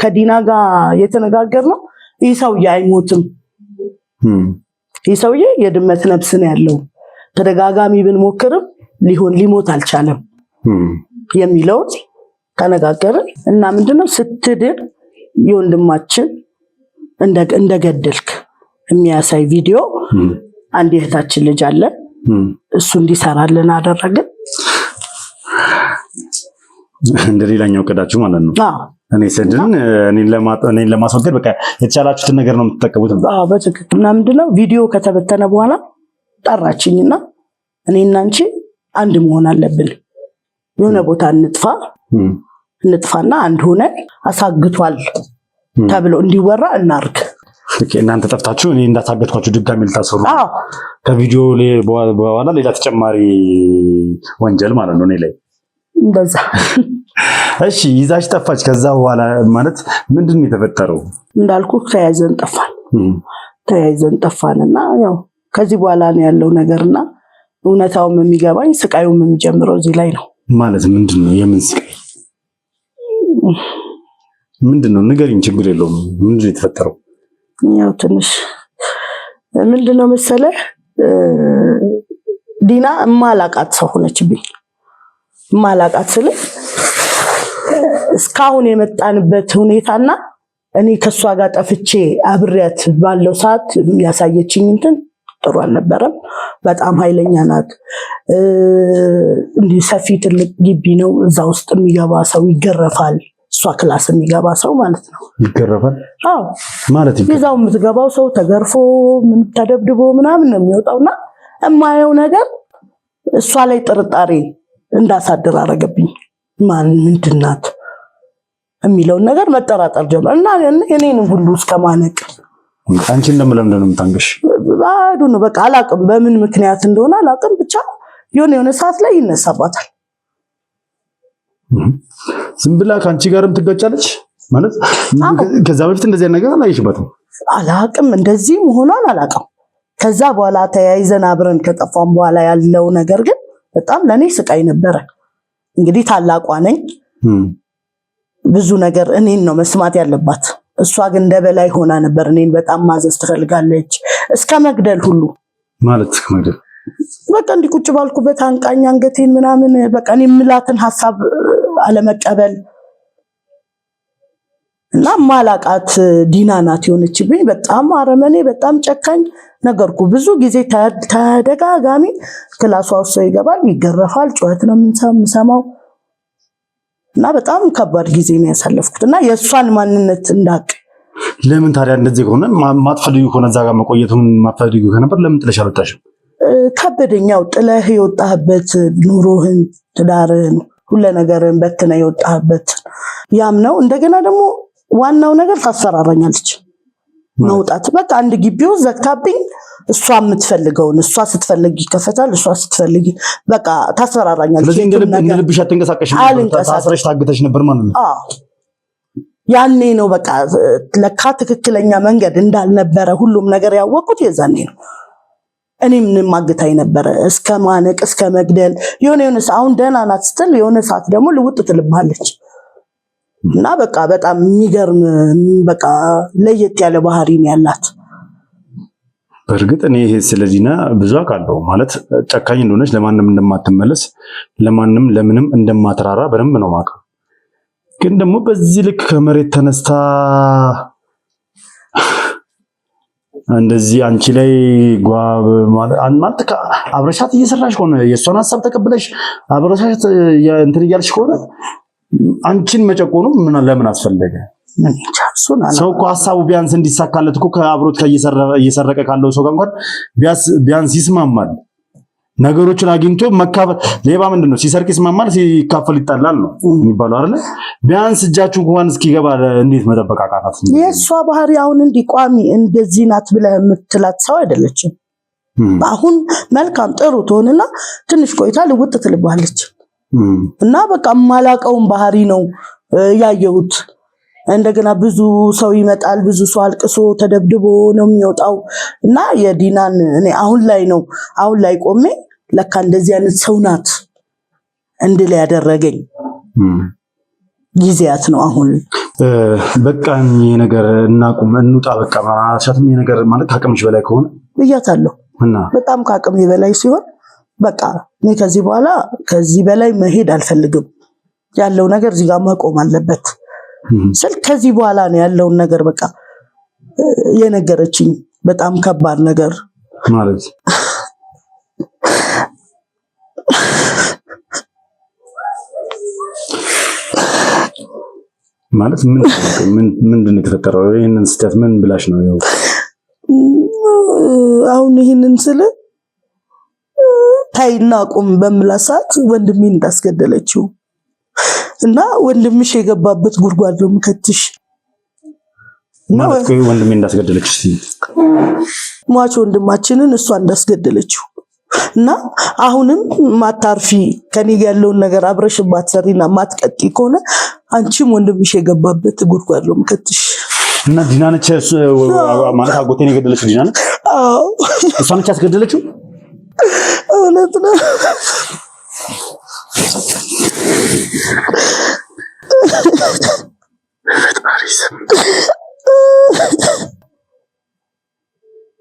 ከዲና ጋር የተነጋገርነው ይህ ሰውዬ አይሞትም፣ ይህ ሰውዬ የድመት ነፍስ ነው ያለው፣ ተደጋጋሚ ብንሞክርም ሊሞት አልቻለም የሚለውን ተነጋገርን። እና ምንድነው ስትድር የወንድማችን እንደገደልክ የሚያሳይ ቪዲዮ አንድ እህታችን ልጅ አለ እሱ እንዲሰራልን አደረግን። እንደ ሌላኛው ቀዳችሁ ማለት ነው። እኔ ሰድን እኔን ለማስወገድ በቃ የተቻላችሁትን ነገር ነው የምትጠቀሙት። አዎ በትክክል። እና ምንድነው ቪዲዮ ከተበተነ በኋላ ጠራችኝና እኔና አንቺ አንድ መሆን አለብን፣ የሆነ ቦታ እንጥፋና አንድ ሆነ አሳግቷል ተብሎ እንዲወራ እናርግ። እናንተ ጠፍታችሁ እኔ እንዳሳገጥኳችሁ ድጋሚ ልታሰሩ ከቪዲዮ በኋላ ሌላ ተጨማሪ ወንጀል ማለት ነው እኔ ላይ እንደዛ። እሺ ይዛሽ ጠፋች። ከዛ በኋላ ማለት ምንድነው የተፈጠረው? እንዳልኩ ተያይዘን ጠፋንና ያው ከዚህ በኋላ ነው ያለው ነገርና እውነታውም የሚገባኝ ስቃዩም የሚጀምረው እዚህ ላይ ነው። ማለት ምንድነው? የምን ስቃይ ምንድነው? ንገሪኝ። ችግር የለውም። ምንድነው የተፈጠረው? ያው ትንሽ ምንድነው መሰለህ ዲና ማላቃት ሰው ሆነችብኝ። ማላቃት ስለ እስካሁን የመጣንበት ሁኔታና እኔ ከሷ ጋር ጠፍቼ አብሬያት ባለው ሰዓት ያሳየችኝ እንትን ጥሩ አልነበረም። በጣም ኃይለኛ ናት። እንዲህ ሰፊ ትልቅ ግቢ ነው። እዛ ውስጥ የሚገባ ሰው ይገረፋል። እሷ ክላስ የሚገባ ሰው ማለት ነው ይገረፋል። አዎ ማለት ይዛው የምትገባው ሰው ተገርፎ ምን ተደብድቦ ምናምን ነው የሚወጣውና የማየው ነገር እሷ ላይ ጥርጣሬ እንዳሳድር አረገብኝ። ማን ምንድናት የሚለውን ነገር መጠራጠር ጀመር እና እኔንም ሁሉ እስከማነቅ አንቺ እንደምለምደ ነው የምታንገሽ ባዶ ነው። በቃ አላቅም በምን ምክንያት እንደሆነ አላቅም። ብቻ የሆነ ሰዓት ላይ ይነሳባታል። ዝም ብላ ከአንቺ ጋርም ትጋጫለች ማለት ከዛ በፊት እንደዚህ ነገር አላየሽበትም? አላቅም እንደዚህ መሆኗን አላቅም። ከዛ በኋላ ተያይዘን አብረን ከጠፋን በኋላ ያለው ነገር ግን በጣም ለኔ ስቃይ ነበረ። እንግዲህ ታላቋ ነኝ። ብዙ ነገር እኔን ነው መስማት ያለባት። እሷ ግን እንደበላይ ሆና ነበር። እኔን በጣም ማዘዝ ትፈልጋለች እስከ መግደል ሁሉ ማለት እስከ መግደል በቃ እንዲህ ቁጭ ባልኩበት አንቃኝ አንገቴን ምናምን በቃ እኔ የምላትን ሐሳብ አለመቀበል እና ማላቃት ዲና ናት የሆነችብኝ። በጣም አረመኔ፣ በጣም ጨካኝ ነገርኩ። ብዙ ጊዜ ተደጋጋሚ ክላሷ ውስጥ ይገባል፣ ይገረፋል፣ ጩኸት ነው የምሰማው እና በጣም ከባድ ጊዜ ነው ያሳለፍኩት እና የእሷን ማንነት እንዳቅ። ለምን ታዲያ እንደዚህ ከሆነ ማትፈልጊ ከሆነ እዛ ጋር መቆየቱን ማትፈልጊ ከነበር ለምን ጥለሽ አልወጣሽም? ከበደኛው ጥለህ የወጣህበት ኑሮህን፣ ትዳርህን፣ ሁሉ ነገርን በትነ የወጣህበት ያም ነው። እንደገና ደግሞ ዋናው ነገር ታስፈራራኛለች መውጣት። በቃ አንድ ግቢው ዘግታብኝ እሷ የምትፈልገውን እሷ ስትፈልግ ይከፈታል፣ እሷ ስትፈልግ በቃ ታስፈራራኛለች። ስለዚህ እንደ ልብሽ አትንቀሳቀሽ ነበር፣ ታስረሽ ታግተሽ ነበር ማለት ነው። ያኔ ነው በቃ ለካ ትክክለኛ መንገድ እንዳልነበረ ሁሉም ነገር ያወቅኩት የዛኔ ነው። እኔ ምንም ማግታይ ነበረ እስከ ማነቅ እስከ መግደል የሆነ አሁን ደህና ናት ስትል የሆነ ሰዓት ደግሞ ልውጥ ትልባለች እና በቃ በጣም የሚገርም በቃ ለየት ያለ ባህሪ ነው ያላት። በእርግጥ እኔ ይሄ ስለዚህና ብዙ አውቃለሁ ማለት ጨካኝ እንደሆነች፣ ለማንም እንደማትመለስ፣ ለማንም ለምንም እንደማትራራ በደንብ ነው የማውቀው። ግን ደግሞ በዚህ ልክ ከመሬት ተነስታ እንደዚህ አንቺ ላይ ጓብ ማለት አብረሻት እየሰራሽ ሆነ የሷን ሐሳብ ተቀብለሽ አብረሻት እንትን እያልሽ ሆነ አንቺን መጨቆኑ ለምን አስፈለገ? ሰው እኮ ሐሳቡ ቢያንስ እንዲሳካለት እኮ ከአብሮት እየሰረቀ ካለው ሰው ጋር እንኳን ቢያንስ ይስማማል። ነገሮችን አግኝቶ መካፈል። ሌባ ምንድነው? ሲሰርቅ ይስማማል፣ ሲካፈል ይጣላል ነው የሚባለው አይደል? ቢያንስ እጃችሁ እንኳን እስኪገባ እንዴት መጠበቅ አቃታት? የሷ ባህሪ አሁን እንዲህ ቋሚ እንደዚህ ናት ብለህ የምትላት ሰው አይደለችም። አሁን መልካም ጥሩ ትሆንና ትንሽ ቆይታ ልውጥ ትልባለች እና በቃ ማላቀውን ባህሪ ነው ያየሁት። እንደገና ብዙ ሰው ይመጣል፣ ብዙ ሰው አልቅሶ ተደብድቦ ነው የሚወጣው እና የዲናን እኔ አሁን ላይ ቆሜ ለካ እንደዚህ አይነት ሰው ናት እንድል ያደረገኝ ጊዜያት ነው። አሁን በቃ ይሄ ነገር እናቁም እንውጣ በቃ ማሻትም ይሄ ነገር ማለት ከአቅምሽ በላይ ከሆነ ብያታለሁ እና በጣም ከአቅሜ በላይ ሲሆን በቃ እኔ ከዚህ በላይ መሄድ አልፈልግም፣ ያለው ነገር እዚህ ጋር መቆም አለበት ስል ከዚህ በኋላ ነው ያለውን ነገር በቃ የነገረችኝ። በጣም ከባድ ነገር ማለት ምንድን ነው የተፈጠረው? ይሄንን ስህተት ምን ብላሽ ነው? ያው አሁን ይሄንን ስለ ታይና ቁም በምላሳት ወንድሜን እንዳስገደለችው እና ወንድምሽ የገባበት ጉድጓድ ነው ምከትሽ ማለት ነው። ወንድሜን እንዳስገደለችው ሟች ወንድማችንን እሷ እንዳስገደለችው እና አሁንም ማታርፊ ከኔ ያለውን ነገር አብረሽባት ሰሪና ማትቀጢ ከሆነ አንቺም ወንድምሽ የገባበት ጉድጓድ ነው ምከትሽ። እና ዲና ነች ማለት አጎቴን የገደለችው ዲና ነች? አዎ እሷ ነች ያስገደለችው? እውነት ነው።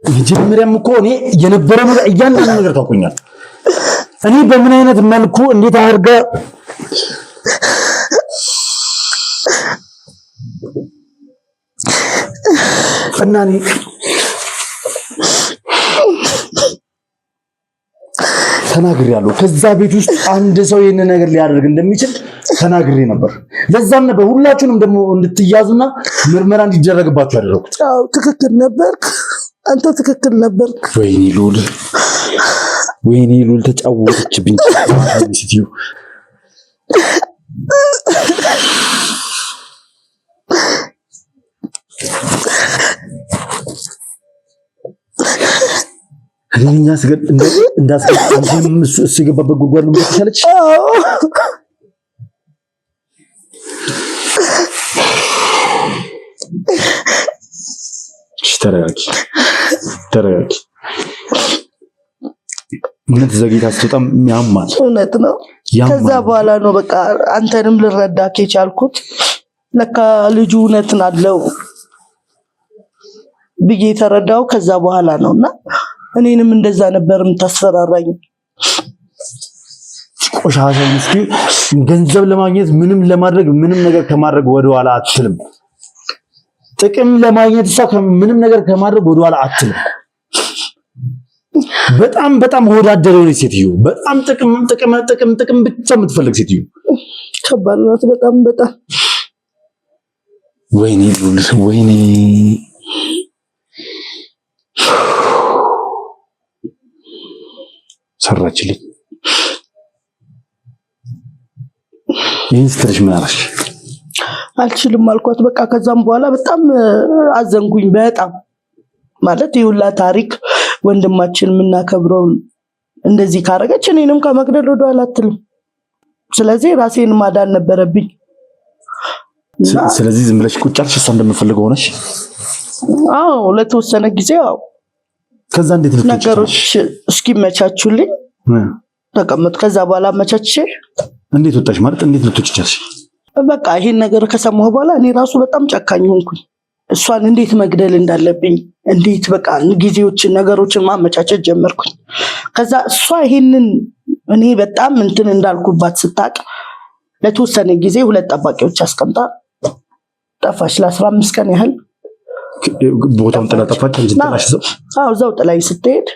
መጀመሪያም እኮ እኔ የነበረ ነገር እያንዳንዱ ነገር ታውቁኛል። እኔ በምን አይነት መልኩ እንዴት አድርገ እና እኔ ተናግሬያለሁ። ከዛ ቤት ውስጥ አንድ ሰው ይሄን ነገር ሊያደርግ እንደሚችል ተናግሬ ነበር። ለዛም ነበር ሁላችሁንም ደግሞ እንድትያዙና ምርመራ እንዲደረግባችሁ ያደረኩት። አዎ ትክክል ነበርክ፣ አንተ ትክክል ነበርክ። ወይኔ ሉል ተጫወተችብኝ ሲቲዩ። እኛ ስገድ እንዳስገድ እሱ የገባበት ጉድጓድ ነው የምትሻለች። ተረጋጊ። እውነት ዘግይታ ስትወጣም ያማል። እውነት ነው። ከዛ በኋላ ነው በቃ አንተንም ልረዳ ከቻልኩት ለካ ልጁ እውነትን አለው ብዬ ተረዳው። ከዛ በኋላ ነውና እኔንም እንደዛ ነበር የምታስፈራራኝ። ቆሻሻ ምስኪ ገንዘብ ለማግኘት ምንም ነገር ከማድረግ ወደኋላ አትልም። ጥቅም ለማግኘት ምንም ነገር ከማድረግ ወደኋላ አትልም። በጣም ወዳደረ ነው ሴትዮ። በጣም ጥቅም ብቻ የምትፈልግ ሴትዮ። ከባድ ናት በጣም ወይኔ ሰራችልኝ። ይህን ስትልሽ ምን አለሽ? አልችልም አልኳት በቃ። ከዛም በኋላ በጣም አዘንኩኝ። በጣም ማለት ይሁላ ታሪክ ወንድማችን የምናከብረው እንደዚህ ካረገች እኔንም ከመግደል ወደኋላ አትልም። ስለዚህ ራሴን ማዳን ነበረብኝ። ስለዚህ ዝም ብለሽ ቁጭ አልሽ? እሷ እንደምፈልገው ሆነሽ? አዎ ለተወሰነ ጊዜ አዎ። ከዛ እንዴት ልትወጪ? ነገሮች እስኪመቻቹልኝ ተቀመጥ። ከዛ በኋላ አመቻችሽ። እንዴት ወጣሽ? ማለት እንዴት ልትወጪ ቻልሽ? በቃ ይሄን ነገር ከሰማሁ በኋላ እኔ ራሱ በጣም ጨካኝ ሆንኩኝ። እሷን እንዴት መግደል እንዳለብኝ እንዴት በቃ ነገሮችን ማመቻቸት ጀመርኩኝ። ከዛ እሷ ይሄንን እኔ በጣም እንትን እንዳልኩባት ስታቅ ለተወሰነ ጊዜ 2 ጠባቂዎች አስቀምጣ ጠፋች። ለ15 ቀን ያህል ቦታውን ጥላ ጠፋች እንጂ ጥላሽ ዘው እዛው ጥላኝ ስትሄድ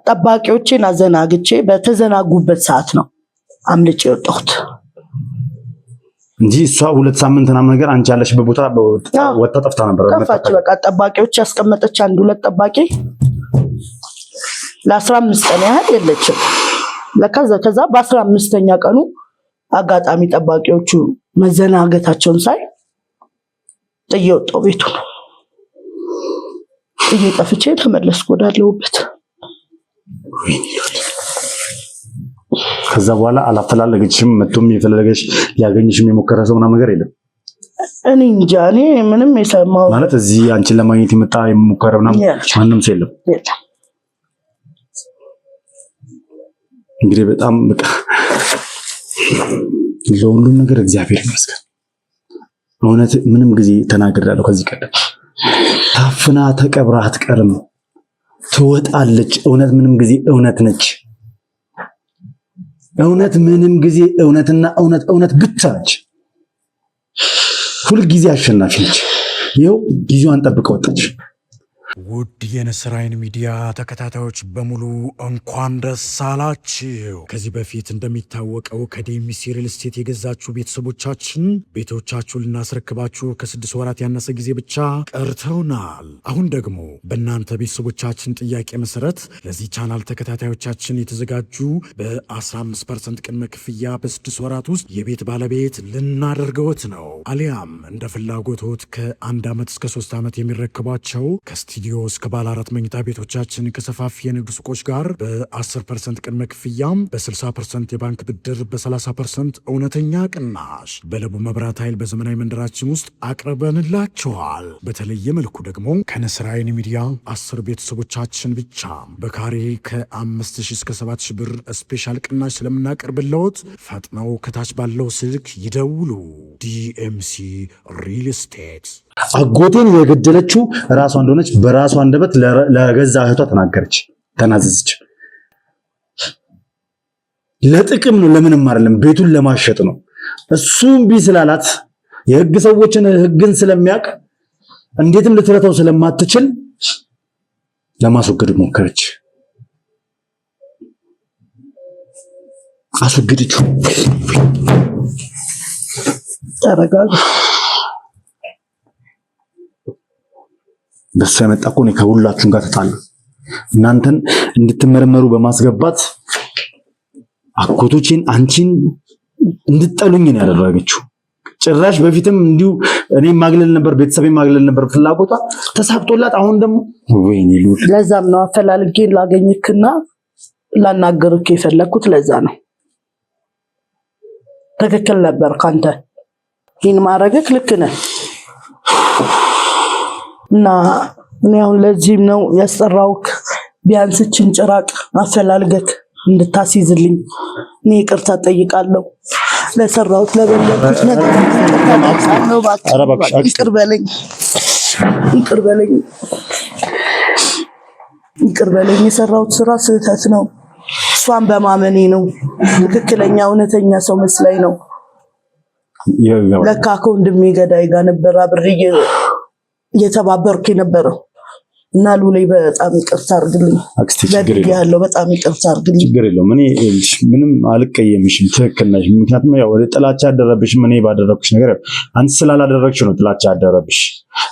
ጠባቂዎቼን አዘናግቼ በተዘናጉበት ሰዓት ነው አምልጬ የወጣሁት እንጂ እሷ 2 ሳምንት ምናምን ነገር አንቺ ያለሽበት ቦታ ወጣ ጠፍታ ነበር። ጠፋች። በቃ ጠባቂዎች ያስቀመጠች 1-2 ጠባቂ ለ15 ቀን ያህል የለችም። ከዛ በ15ኛ ቀኑ አጋጣሚ ጠባቂዎቹ መዘናገታቸውን ሳይ ጥዬ ወጣሁ ቤቱን። ጥዬ ጠፍቼ ተመለስኩ ወዳለሁበት። ከዛ በኋላ አላፈላለገችም። መጥቶም የፈለገሽ ሊያገኝሽም የሞከረ ሰው ምናምን ነገር የለም። እኔ እንጃ እኔ ምንም የሰማው ማለት እዚህ አንቺን ለማግኘት የመጣ የሞከረ ምናምን ማንም ሰው የለም። እንግዲህ በጣም በቃ ለሁሉም ነገር እግዚአብሔር ይመስገን። እውነት ምንም ጊዜ ተናግሬያለሁ ከዚህ ቀደም ታፍና ተቀብራ አትቀርም፣ ትወጣለች። እውነት ምንም ጊዜ እውነት ነች። እውነት ምንም ጊዜ እውነትና እውነት ብቻ ነች። ሁል ጊዜ አሸናፊ ነች። ይኸው ጊዜዋን ጠብቀ ወጣች። ውድ የንስር አይን ሚዲያ ተከታታዮች በሙሉ እንኳን ደስ አላችሁ። ከዚህ በፊት እንደሚታወቀው ከዴሚሲ ሪል ስቴት የገዛችሁ ቤተሰቦቻችን ቤቶቻችሁን ልናስረክባችሁ ከ6 ወራት ያነሰ ጊዜ ብቻ ቀርተውናል። አሁን ደግሞ በእናንተ ቤተሰቦቻችን ጥያቄ መሰረት ለዚህ ቻናል ተከታታዮቻችን የተዘጋጁ በ15% ቅድመ ክፍያ በ6 ወራት ውስጥ የቤት ባለቤት ልናደርገውት ነው። አሊያም እንደ ፍላጎቶት ከ1 ዓመት እስከ 3 ዓመት የሚረክቧቸው ከስቱዲዮ እስከ ባለ 4 መኝታ ቤቶቻችን ከሰፋፊ የንግድ ሱቆች ጋር በ10% ቅድመ ክፍያም በ60% የባንክ ብድር በ30% እውነተኛ ቅናሽ በለቡ መብራት ኃይል በዘመናዊ መንደራችን ውስጥ አቅርበንላችኋል። በተለየ መልኩ ደግሞ ከንስር አይን ሚዲያ 10 ቤተሰቦቻችን ብቻ በካሬ ከ5000 እስከ 7000 ብር ስፔሻል ቅናሽ ስለምናቀርብልዎት ፈጥነው ከታች ባለው ስልክ ይደውሉ። ዲኤምሲ ሪል ስቴት። አጎቴን የገደለችው ራሷ እንደሆነች በራሷ አንደበት ለገዛ እህቷ ተናዘዘች። ለጥቅም ነው፣ ለምንም አይደለም፣ ቤቱን ለማሸጥ ነው። እሱም ቢስላላት የህግ ሰዎችን ህግን ስለሚያውቅ እንዴትም ልትረታው ስለማትችል ለማስወገድ ሞከረች። አስወገደችው። ተረጋጋ። በሱ የመጣ እኮ ነው ከሁላችሁም ጋር ተጣሉ። እናንተን እንድትመረመሩ በማስገባት አጎቶቼን አንቺን እንድትጠሉኝ ነው ያደረገችው። ጭራሽ በፊትም እንዲሁ እኔ ማግለል ነበር፣ ቤተሰቤ ማግለል ነበር ፍላጎቷ፣ ተሳክቶላት አሁን ደግሞ ወይኔ ሉል። ለዛም ነው አፈላልጌ ላገኝክና ላናገርክ የፈለኩት። ለዛ ነው ትክክል ነበር ካንተ ይህን ማድረግክ ልክ ነህ። እና እኔ አሁን ለዚህም ነው ያስጠራውክ፣ ቢያንስ እችን ጭራቅ አፈላልገክ እንድታስይዝልኝ እኔ ይቅርታ ጠይቃለሁ። ለሰራሁት ለበለኩት ነገር ይቅር በለኝ፣ ይቅር በለኝ፣ ይቅር በለኝ። የሰራሁት ስራ ስህተት ነው። እሷን በማመኔ ነው። ትክክለኛ እውነተኛ ሰው መስላኝ ነው። ለካ ከወንድሜ ገዳይ ጋር ነበር አብሬ እየተባበርኩ የነበረው እና ሉሌ በጣም ይቅርታ አድርግልኝ። በድያለሁ፣ በጣም ይቅርታ አድርግልኝ። ችግር የለውም። እኔ ምንም አልቀየምሽም፣ ትክክል ነሽ። ምክንያቱም ያው ጥላቻ ያደረብሽም እኔ ባደረኩሽ ነገር አንቺ ስላላደረግሽ ነው ጥላቻ ያደረብሽ።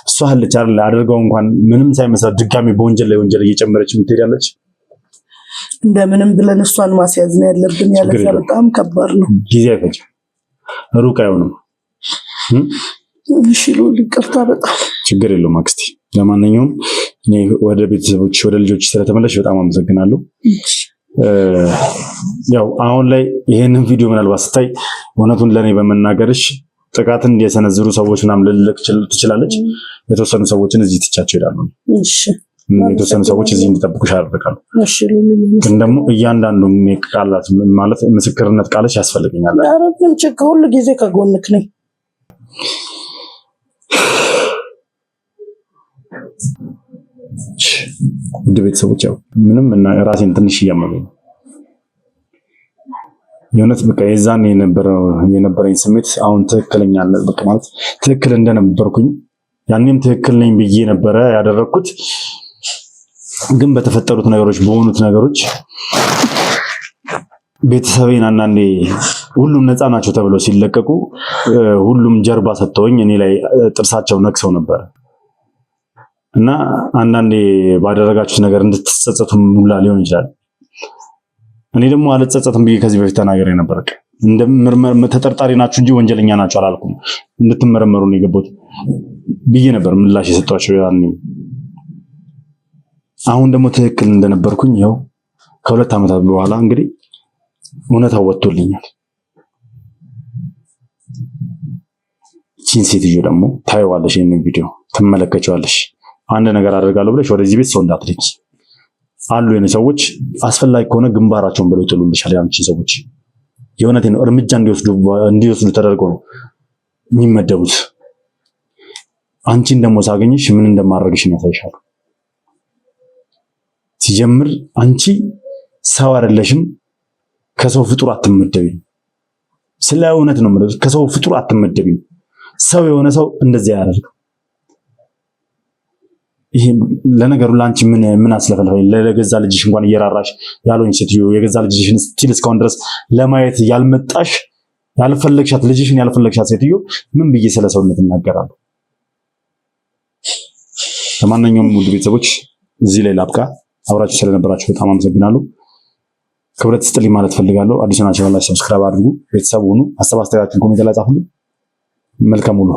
እሷ አለች አይደል አድርገው እንኳን ምንም ሳይመስላት ድጋሚ በወንጀል ላይ ወንጀል እየጨመረች የምትሄዳለች። እንደምንም ብለን እሷን ማስያዝ ነው ያለብን። ያለዛ በጣም ከባድ ነው። ጊዜ አይፈጅም፣ ሩቅ አይሆንም። እሺ ሉሌ ይቅርታ በጣም ችግር የለውም አክስቴ። ለማንኛውም እኔ ወደ ቤተሰቦች ወደ ልጆች ስለተመለሽ በጣም አመሰግናለሁ። ያው አሁን ላይ ይሄንን ቪዲዮ ምናልባት ስታይ እውነቱን ለኔ በመናገርሽ ጥቃትን የሰነዝሩ ሰዎች ምናምን ልልክ ትችላለች። የተወሰኑ ሰዎችን እዚህ ትቻቸው ይላሉ። እሺ የተወሰኑ ሰዎች እዚህ እንዲጠብቁሽ አደርጋለሁ። እሺ ሉሌ ግን ደግሞ እያንዳንዱ ቃላት ማለት ምስክርነት ቃልሽ ያስፈልገኛል። ኧረ ግን ችግር ሁሉ ጊዜ ከጎንክ ነኝ። ውድ ቤተሰቦች ያው ምንም እና ራሴን ትንሽ እያመመኝ የእውነት በቃ የዛን የነበረኝ ስሜት አሁን ትክክለኛ በቃ ማለት ትክክል እንደነበርኩኝ ያኔም ትክክል ነኝ ብዬ ነበረ ያደረኩት። ግን በተፈጠሩት ነገሮች በሆኑት ነገሮች ቤተሰቤን አንዳንዴ ሁሉም ነፃ ናቸው ተብለው ሲለቀቁ ሁሉም ጀርባ ሰጥተውኝ እኔ ላይ ጥርሳቸው ነክሰው ነበር እና አንዳንዴ ባደረጋችሁት ነገር እንድትጸጸቱ ሙላ ሊሆን ይችላል። እኔ ደግሞ አልጸጸትም ብዬ ከዚህ በፊት ተናግሬ ነበር። ተጠርጣሪ ናችሁ እንጂ ወንጀለኛ ናችሁ አላልኩም። እንድትመረመሩ ነው የገባሁት ብዬ ነበር ምላሽ የሰጧቸው ያኔ። አሁን ደግሞ ትክክል እንደነበርኩኝ ያው ከ2 ዓመታት በኋላ እንግዲህ እውነታው ወጥቶልኛል። ይህን ሴትዮ ደግሞ ታይዋለሽ፣ ይህንን ቪዲዮ ትመለከቻለሽ። አንድ ነገር አደርጋለሁ ብለሽ ወደዚህ ቤት ሰው እንዳትልኪ አሉ የኔ ሰዎች። አስፈላጊ ከሆነ ግንባራቸውን ብለው ይጥሉልሻል። ያንቺ ሰዎች የእውነቴን ነው፣ እርምጃ እንዲወስዱ ተደርገው ነው የሚመደቡት። አንቺን ደግሞ ሳገኝሽ ምን እንደማደርግሽ ነው ያሳይሻል። ሲጀምር አንቺ ሰው አይደለሽም፣ ከሰው ፍጡር አትመደቢም። ስለ እውነት ነው ማለት ከሰው ፍጡር አትመደቢም። ሰው የሆነ ሰው እንደዚህ ያደርጋል። ይሄ ለነገሩ ላንቺ ምን አስለፈለፈኝ? ለገዛ ልጅሽ እንኳን እየራራሽ ያሉኝ ሴትዮ የገዛ ልጅሽን ስቲል እስካሁን ድረስ ለማየት ያልመጣሽ ያልፈለግሻት ልጅሽን ያልፈለግሻት ሴትዮ ምን ብዬ ስለ ሰውነት እናገራለሁ? ለማንኛውም ውድ ቤተሰቦች እዚህ ላይ ላብቃ። አብራችሁ ስለነበራችሁ በጣም አመሰግናለሁ። ክብረት ስጥልኝ ማለት ፈልጋለሁ። አዲስ ናችሁ ሰብስክራይብ አድርጉ፣ ቤተሰብ ሁኑ። ሀሳብ አስተያየታችሁን ኮሜንት ላይ ጻፉልኝ። መልካም ውሎ